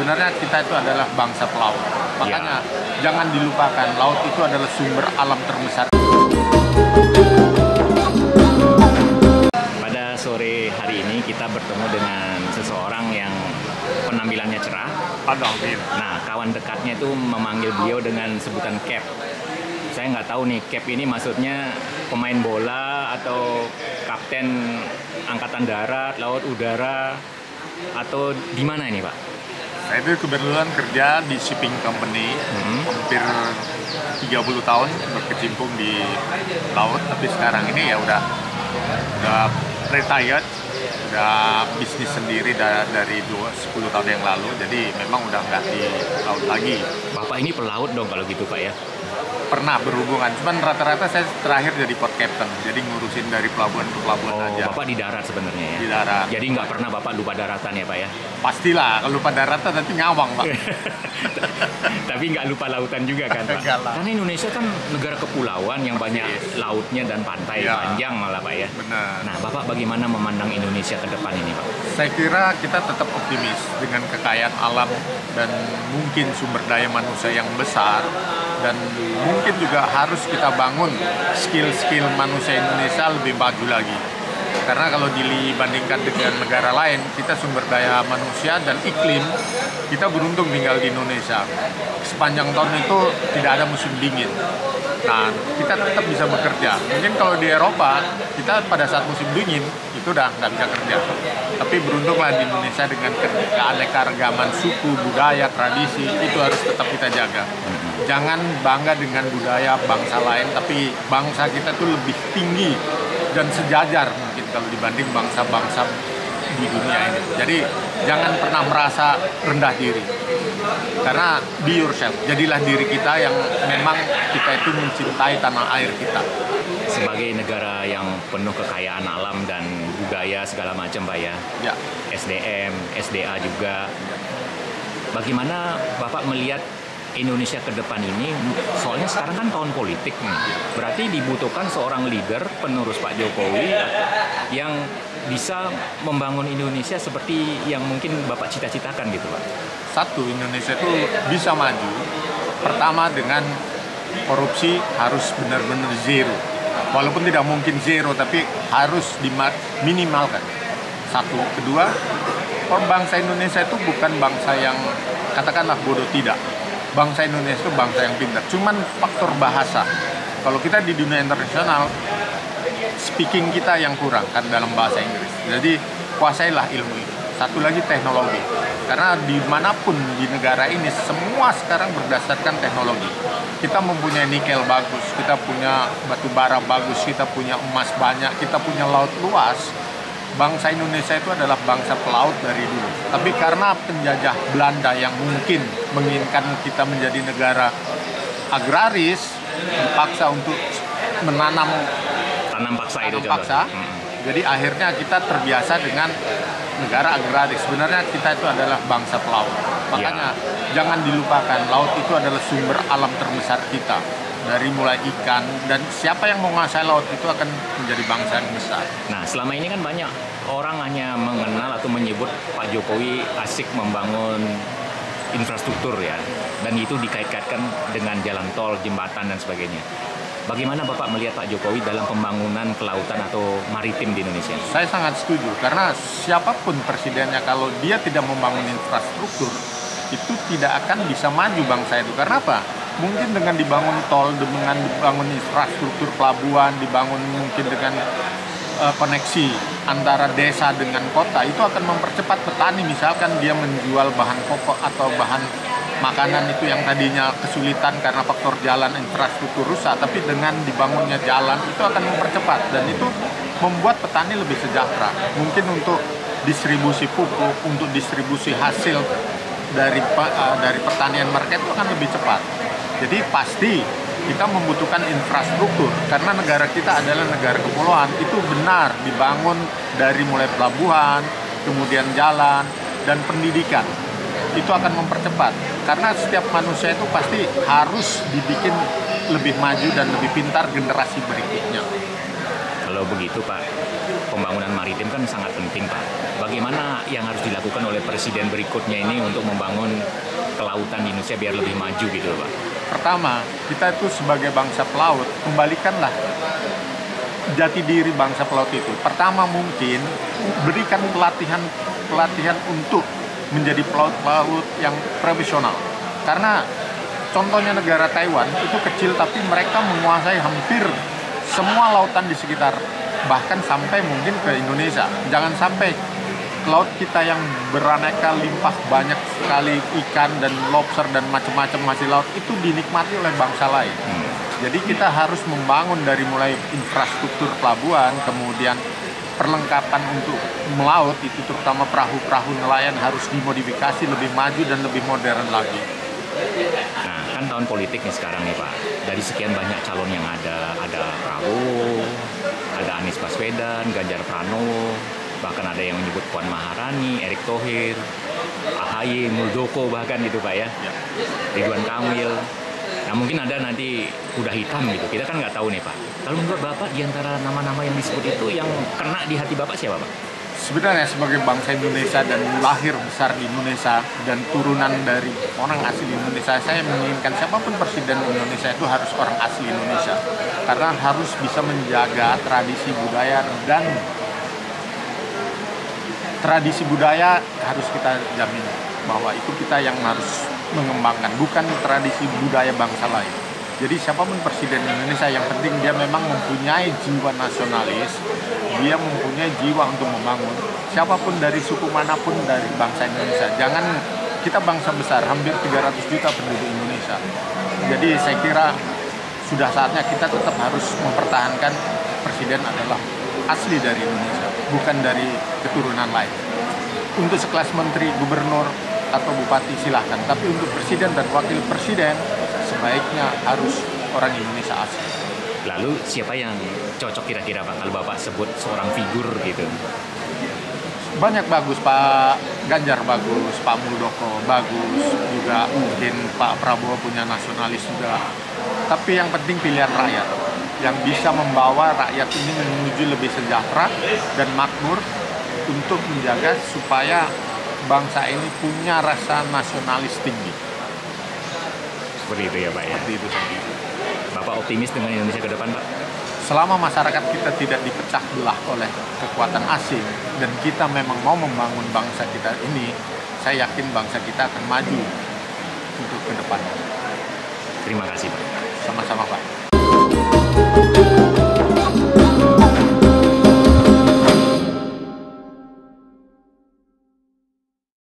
sebenarnya kita itu adalah bangsa pelaut. Makanya jangan dilupakan, laut itu adalah sumber alam terbesar. Pada sore hari ini kita bertemu dengan seseorang yang penampilannya cerah. Nah, kawan dekatnya itu memanggil beliau dengan sebutan Cap. Saya nggak tahu nih, Cap ini maksudnya pemain bola atau kapten angkatan darat, laut, udara, atau di mana ini, Pak? Saya itu kebetulan kerja di shipping company, hampir 30 tahun berkecimpung di laut, tapi sekarang ini ya udah retired, udah bisnis sendiri dari 10 tahun yang lalu, jadi memang udah nggak di laut lagi. Bapak ini pelaut dong kalau gitu, Pak ya? Pernah berhubungan, cuman rata-rata saya terakhir jadi port captain, jadi ngurusin dari pelabuhan ke pelabuhan aja. Bapak di darat sebenarnya ya? Di darat. Jadi nggak pernah Bapak lupa daratan ya, Pak ya? Pastilah, kalau lupa daratan nanti ngawang, Pak. Tapi nggak lupa lautan juga kan, Pak? Karena Indonesia kan negara kepulauan yang banyak lautnya dan pantai panjang malah, Pak ya? Benar. Nah, Bapak bagaimana memandang Indonesia ke depan ini, Pak? Saya kira kita tetap optimis dengan kekayaan alam dan mungkin sumber daya manusia yang besar, dan mungkin juga harus kita bangun skill-skill manusia Indonesia lebih maju lagi. Karena kalau dibandingkan dengan negara lain, kita sumber daya manusia dan iklim, kita beruntung tinggal di Indonesia. Sepanjang tahun itu tidak ada musim dingin. Nah, kita tetap bisa bekerja. Mungkin kalau di Eropa, kita pada saat musim dingin, itu udah nggak bisa kerja. Tapi beruntunglah di Indonesia dengan keanekaragaman suku, budaya, tradisi, itu harus tetap kita jaga. Jangan bangga dengan budaya bangsa lain, tapi bangsa kita tuh lebih tinggi dan sejajar mungkin kalau dibanding bangsa-bangsa di dunia ini. Jadi jangan pernah merasa rendah diri, karena be yourself, jadilah diri kita yang memang kita itu mencintai tanah air kita. Sebagai negara yang penuh kekayaan alam dan budaya segala macam, Pak ya? Ya. SDM, SDA juga. Bagaimana Bapak melihat Indonesia ke depan ini? Soalnya sekarang kan tahun politik nih. Berarti dibutuhkan seorang leader, penerus Pak Jokowi yang bisa membangun Indonesia seperti yang mungkin Bapak cita-citakan gitu, Pak. Satu, Indonesia itu bisa maju. Pertama, dengan korupsi harus benar-benar zero. Walaupun tidak mungkin zero, tapi harus diminimalkan. Satu. Kedua, bangsa Indonesia itu bukan bangsa yang katakanlah bodoh, tidak. Bangsa Indonesia itu bangsa yang pintar. Cuman faktor bahasa. Kalau kita di dunia internasional, speaking kita yang kurang kan dalam bahasa Inggris. Jadi kuasailah ilmu itu. Satu lagi teknologi. Karena dimanapun di negara ini semua sekarang berdasarkan teknologi. Kita mempunyai nikel bagus, kita punya batu bara bagus, kita punya emas banyak, kita punya laut luas. Bangsa Indonesia itu adalah bangsa pelaut dari dulu. Tapi karena penjajah Belanda yang mungkin menginginkan kita menjadi negara agraris, dipaksa untuk menanam tanam paksa itu paksa. Jadi akhirnya kita terbiasa dengan negara agraris. Sebenarnya kita itu adalah bangsa pelaut. Makanya jangan dilupakan, laut itu adalah sumber alam terbesar kita. Dari mulai ikan, dan siapa yang menguasai laut itu akan menjadi bangsa yang besar. Nah, selama ini kan banyak orang hanya mengenal atau menyebut Pak Jokowi asik membangun infrastruktur ya, dan itu dikait-kaitkan dengan jalan tol, jembatan, dan sebagainya. Bagaimana Bapak melihat Pak Jokowi dalam pembangunan kelautan atau maritim di Indonesia? Saya sangat setuju, karena siapapun presidennya kalau dia tidak membangun infrastruktur, itu tidak akan bisa maju bangsa itu. Karena apa? Mungkin dengan dibangun tol, dengan dibangun infrastruktur pelabuhan, dibangun mungkin dengan koneksi antara desa dengan kota, itu akan mempercepat petani. Misalkan dia menjual bahan pokok atau bahan makanan itu yang tadinya kesulitan karena faktor jalan, infrastruktur rusak, tapi dengan dibangunnya jalan itu akan mempercepat, dan itu membuat petani lebih sejahtera. Mungkin untuk distribusi pupuk, untuk distribusi hasil dari pertanian mereka itu akan lebih cepat. Jadi pasti kita membutuhkan infrastruktur, karena negara kita adalah negara kepulauan. Itu benar dibangun dari mulai pelabuhan, kemudian jalan, dan pendidikan. Itu akan mempercepat, karena setiap manusia itu pasti harus dibikin lebih maju dan lebih pintar generasi berikutnya. Kalau begitu Pak, pembangunan maritim kan sangat penting Pak. Bagaimana yang harus dilakukan oleh presiden berikutnya ini untuk membangun kelautan di Indonesia biar lebih maju gitu Pak? Pertama, kita itu sebagai bangsa pelaut, kembalikanlah jati diri bangsa pelaut itu. Pertama mungkin berikan pelatihan untuk menjadi pelaut-pelaut yang profesional. Karena contohnya negara Taiwan itu kecil tapi mereka menguasai hampir semua lautan di sekitar, bahkan sampai mungkin ke Indonesia. Jangan sampai laut kita yang beraneka limpah banyak sekali ikan dan lobster dan macam-macam hasil laut itu dinikmati oleh bangsa lain. Jadi kita harus membangun dari mulai infrastruktur pelabuhan, kemudian perlengkapan untuk melaut itu terutama perahu-perahu nelayan harus dimodifikasi lebih maju dan lebih modern lagi. Nah, kan tahun politik nih sekarang nih Pak. Dari sekian banyak calon yang ada Prabowo, ada Anies Baswedan, Ganjar Pranowo, bahkan ada yang menyebut Puan Maharani, Erick Thohir, AHY, Muldoko bahkan gitu Pak ya. Ridwan Kamil. Nah mungkin ada nanti kuda hitam gitu. Kita kan nggak tahu nih Pak. Kalau menurut Bapak di antara nama-nama yang disebut itu yang kena di hati Bapak siapa Pak? Sebenarnya sebagai bangsa Indonesia dan lahir besar di Indonesia dan turunan dari orang asli Indonesia, saya menginginkan siapapun presiden Indonesia itu harus orang asli Indonesia. Karena harus bisa menjaga tradisi budaya dan tradisi budaya harus kita jamin bahwa itu kita yang harus mengembangkan, bukan tradisi budaya bangsa lain. Jadi siapapun presiden Indonesia yang penting dia memang mempunyai jiwa nasionalis, dia mempunyai jiwa untuk membangun. Siapapun dari suku manapun dari bangsa Indonesia. Jangan kita bangsa besar, hampir 300 juta penduduk Indonesia. Jadi saya kira sudah saatnya kita tetap harus mempertahankan presiden adalah asli dari Indonesia, bukan dari keturunan lain. Untuk sekelas menteri, gubernur, atau bupati silahkan, tapi untuk presiden dan wakil presiden sebaiknya harus orang Indonesia asli. Lalu siapa yang cocok kira-kira Pak kalau Bapak sebut seorang figur gitu? Banyak bagus, Pak Ganjar bagus, Pak Muldoko bagus, juga mungkin Pak Prabowo punya nasionalis juga. Tapi yang penting pilihan rakyat yang bisa membawa rakyat ini menuju lebih sejahtera dan makmur untuk menjaga supaya bangsa ini punya rasa nasionalis tinggi. Seperti itu ya Pak ya? Seperti itu saja. Bapak optimis dengan Indonesia ke depan Pak? Selama masyarakat kita tidak dipecah belah oleh kekuatan asing dan kita memang mau membangun bangsa kita ini, saya yakin bangsa kita akan maju untuk ke depan. Terima kasih Pak. Sama-sama Pak.